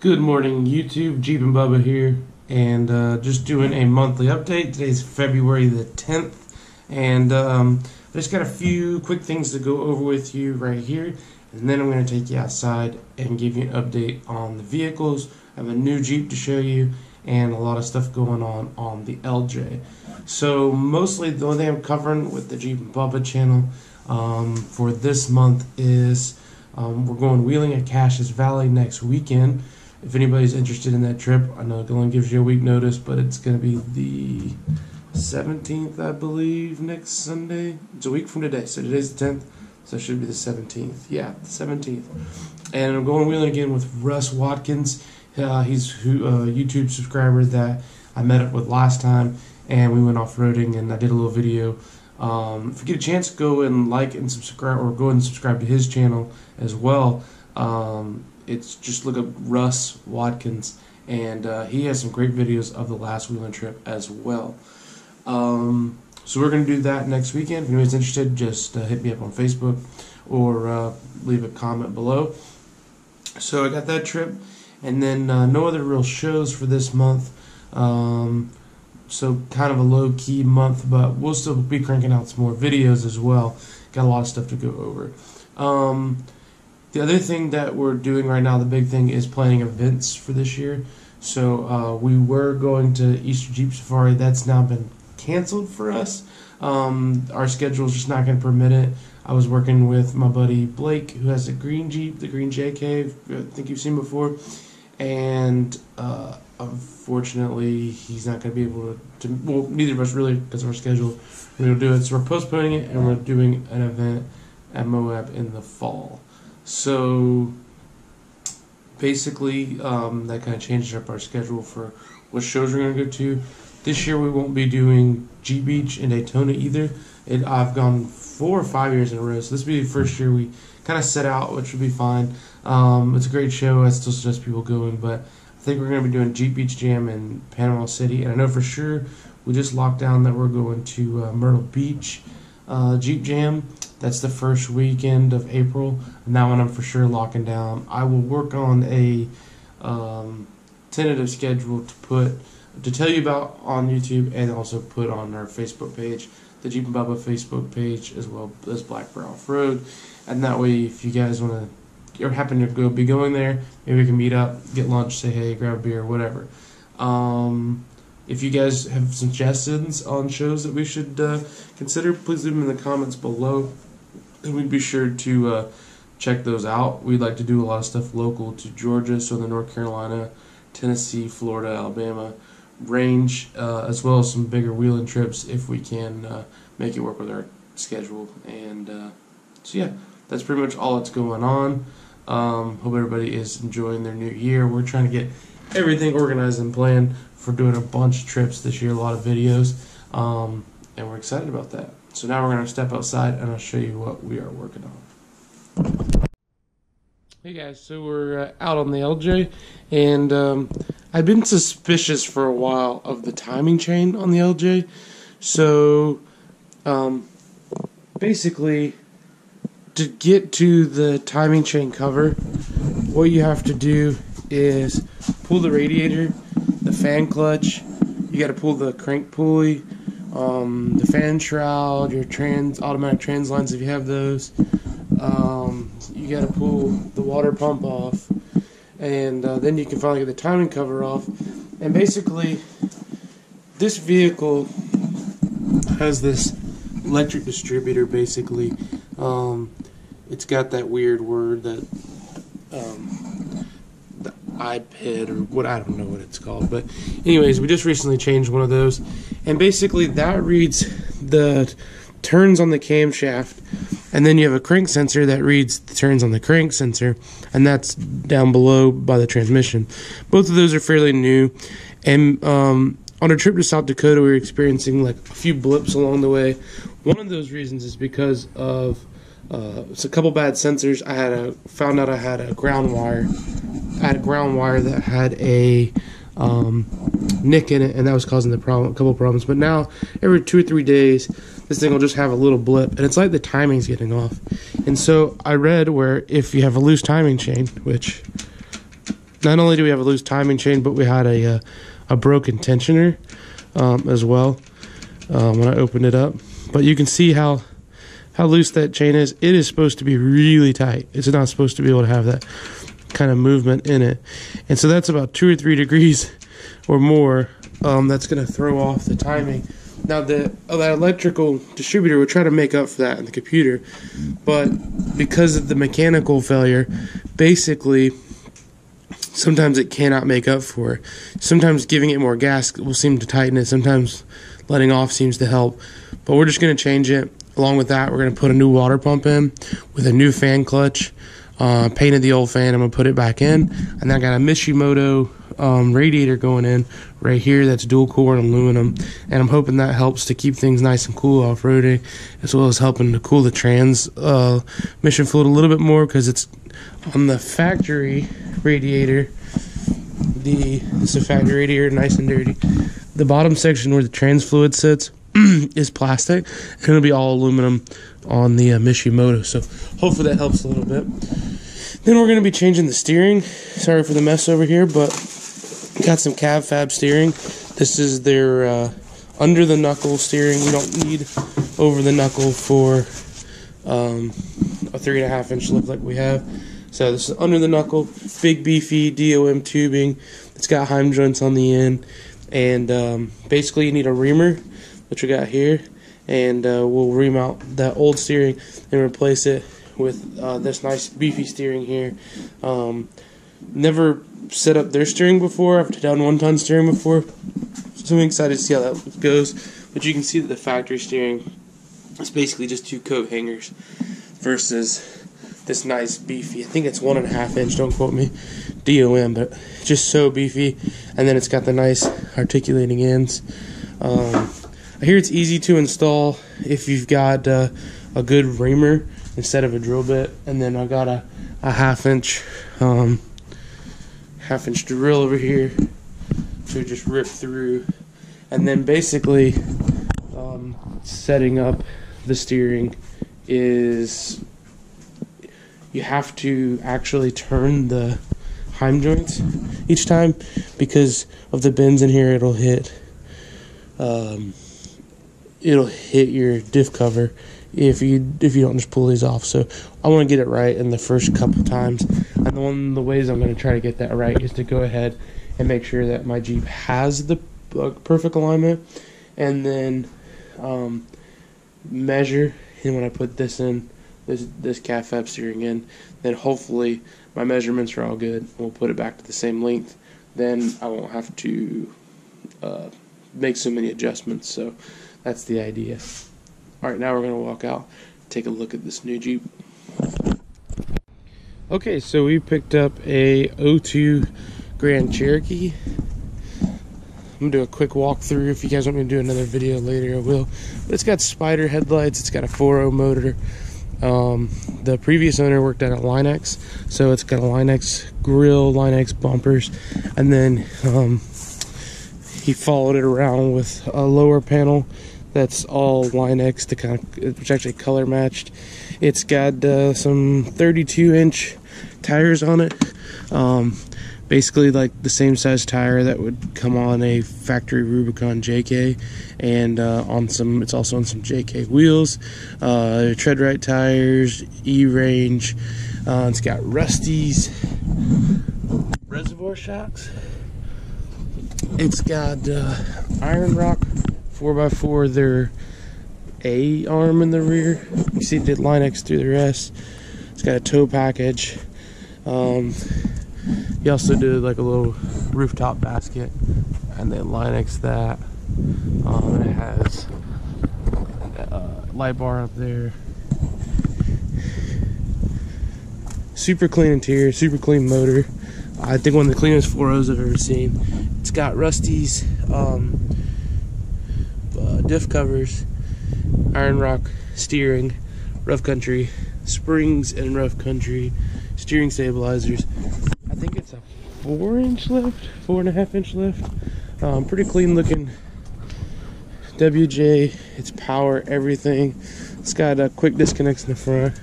Good morning, YouTube. Jeepin Bubba here, and just doing a monthly update. Today's February the 10th, and I just got a few quick things to go over with you right here, and then I'm going to take you outside and give you an update on the vehicles. I have a new Jeep to show you, and a lot of stuff going on the LJ. So mostly the only thing I'm covering with the Jeepin Bubba channel for this month is we're going wheeling at Caches Valley next weekend. If anybody's interested in that trip, I know it only gives you a week notice, but it's going to be the 17th, I believe, next Sunday. It's a week from today, so today's the 10th, so it should be the 17th. Yeah, the 17th. And I'm going wheeling again with Russ Watkins. He's a YouTube subscriber that I met up with last time, and we went off-roading, and I did a little video. If you get a chance, go and like and subscribe, or go and subscribe to his channel as well. It's just look up Russ Watkins, and he has some great videos of the last wheeling trip as well. So we're going to do that next weekend. If anybody's interested, just hit me up on Facebook or leave a comment below. So I got that trip, and then no other real shows for this month. So kind of a low-key month, but we'll still be cranking out some more videos as well. Got a lot of stuff to go over. The other thing that we're doing right now, the big thing, is planning events for this year. So we were going to Easter Jeep Safari. That's now been canceled for us. Our schedule is just not going to permit it. I was working with my buddy Blake, who has a green Jeep, the green JK, I think you've seen before. And unfortunately, he's not going to be able to, well, neither of us really, because of our schedule, we're going to do it. So we're postponing it, and we're doing an event at Moab in the fall. So basically, that kind of changed up our schedule for what shows we're going to go to. This year we won't be doing G Beach and Daytona either. I've gone 4 or 5 years in a row, so this will be the first year we kind of set out, which will be fine. It's a great show. I still suggest people going, but I think we're going to be doing Jeep Beach Jam in Panama City, and I know for sure we just locked down that we're going to Myrtle Beach Jeep Jam. That's the first weekend of April, and that one I'm for sure locking down. I will work on a tentative schedule to tell you about on YouTube, and also put on our Facebook page, the Jeepin Bubba Facebook page, as well as Black Bear Off Road. And that way, if you guys want to, or happen to be going there, maybe we can meet up, get lunch, say hey, grab a beer, whatever. If you guys have suggestions on shows that we should consider, please leave them in the comments below, and we'd be sure to check those out. We'd like to do a lot of stuff local to Georgia, so in the North Carolina, Tennessee, Florida, Alabama range, as well as some bigger wheeling trips if we can make it work with our schedule. And so yeah, that's pretty much all that's going on. Hope everybody is enjoying their new year. We're trying to get everything organized and planned for doing a bunch of trips this year, a lot of videos, and we're excited about that. So now we're going to step outside, and I'll show you what we are working on. Hey guys, so we're out on the LJ, and I've been suspicious for a while of the timing chain on the LJ. So basically, to get to the timing chain cover, what you have to do is pull the radiator, the fan clutch, you got to pull the crank pulley, the fan shroud, your automatic trans lines if you have those. You got to pull the water pump off, and then you can finally get the timing cover off. And basically, this vehicle has this electric distributor. Basically, it's got that weird word that the iPad or what, I don't know what it's called, but anyways, we just recently changed one of those, and basically that reads the turns on the camshaft, and then you have a crank sensor that reads the turns on the crank sensor, and that's down below by the transmission. Both of those are fairly new, and on a trip to South Dakota we were experiencing like a few blips along the way. One of those reasons is because of it's a couple bad sensors. I found out I had a ground wire. I had a ground wire that had a nick in it, and that was causing a couple problems. But now, every 2 or 3 days, this thing will just have a little blip, and it's like the timing's getting off. And so I read where if you have a loose timing chain, which not only do we have a loose timing chain, but we had a broken tensioner as well when I opened it up. But you can see how loose that chain is. It is supposed to be really tight. It's not supposed to be able to have that kind of movement in it. And so that's about 2 or 3 degrees or more. That's going to throw off the timing. Now that electrical distributor would try to make up for that in the computer, but because of the mechanical failure, basically sometimes it cannot make up for it. Sometimes giving it more gas will seem to tighten it. Sometimes letting off seems to help. But we're just going to change it. Along with that, we're going to put a new water pump in with a new fan clutch. Painted the old fan. I'm going to put it back in. And then I got a Mishimoto radiator going in right here that's dual core and aluminum. And I'm hoping that helps to keep things nice and cool off-roading, as well as helping to cool the transmission fluid a little bit more, because it's on the factory radiator. It's a factory radiator, nice and dirty. The bottom section where the trans fluid sits is plastic, and it'll be all aluminum on the Mishimoto, so hopefully that helps a little bit. Then we're going to be changing the steering. Sorry for the mess over here, but got some cab fab steering. This is their under the knuckle steering. We don't need over the knuckle for a 3.5 inch lift like we have. So this is under the knuckle, big beefy DOM tubing. It's got Heim joints on the end, and basically you need a reamer, which we got here, and we'll ream out that old steering and replace it with this nice beefy steering here. Never set up their steering before. I've done 1-ton steering before, so I'm excited to see how that goes. But you can see that the factory steering is basically just 2 coat hangers versus this nice beefy, I think it's 1.5 inch, don't quote me, DOM, but just so beefy. And then it's got the nice articulating ends. I hear it's easy to install if you've got a good reamer instead of a drill bit. And then I got a half-inch drill over here to just rip through. And then basically setting up the steering is you have to actually turn the Heim joints each time, because of the bends in here. It'll hit your diff cover if you don't just pull these off. So I want to get it right in the first couple times, and one of the ways I'm going to try to get that right is to go ahead and make sure that my Jeep has the perfect alignment, and then measure. And when I put this in, this cab fab steering in, then hopefully my measurements are all good. We'll put it back to the same length. Then I won't have to make so many adjustments. So that's the idea. Alright, now we're going to walk out, take a look at this new Jeep. Okay, so we picked up a 02 Grand Cherokee. I'm going to do a quick walkthrough. If you guys want me to do another video later, I will. But it's got spider headlights. It's got a 4.0 motor. The previous owner worked at a Line-X, so it's got a Line-X grill, Line-X bumpers, and then he followed it around with a lower panel that's all Line-X to kind of, which actually color matched. It's got some 32-inch tires on it, basically like the same size tire that would come on a factory Rubicon JK, and it's also on some JK wheels, tread right tires, E-range. It's got Rusty's reservoir shocks. It's got Iron Rock 4x4, their A arm in the rear. You see it did Line-X through the rest. It's got a tow package. He also did like a little rooftop basket, and then Line-X that. And it has a light bar up there. Super clean interior, super clean motor. I think one of the cleanest 4.0s I've ever seen. It's got Rusty's diff covers, Iron Rock steering, rough country springs, and rough country steering stabilizers. I think it's a 4-inch lift, 4.5-inch lift. Pretty clean looking WJ. It's power, everything. It's got quick disconnects in the front.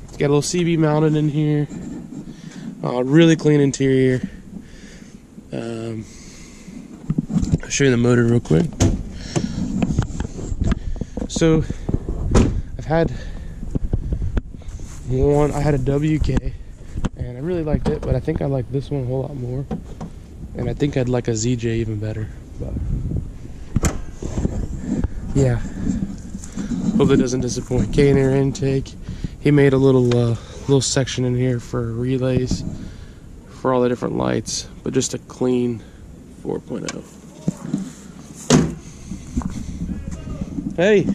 It's got a little CB mounted in here. Really clean interior. I'll show you the motor real quick. So I've had one, I had a WK and I really liked it, but I think I like this one a whole lot more. And I think I'd like a ZJ even better. But yeah, hope it doesn't disappoint. K and air intake. He made a little section in here for relays for all the different lights, but just a clean 4.0. Hey.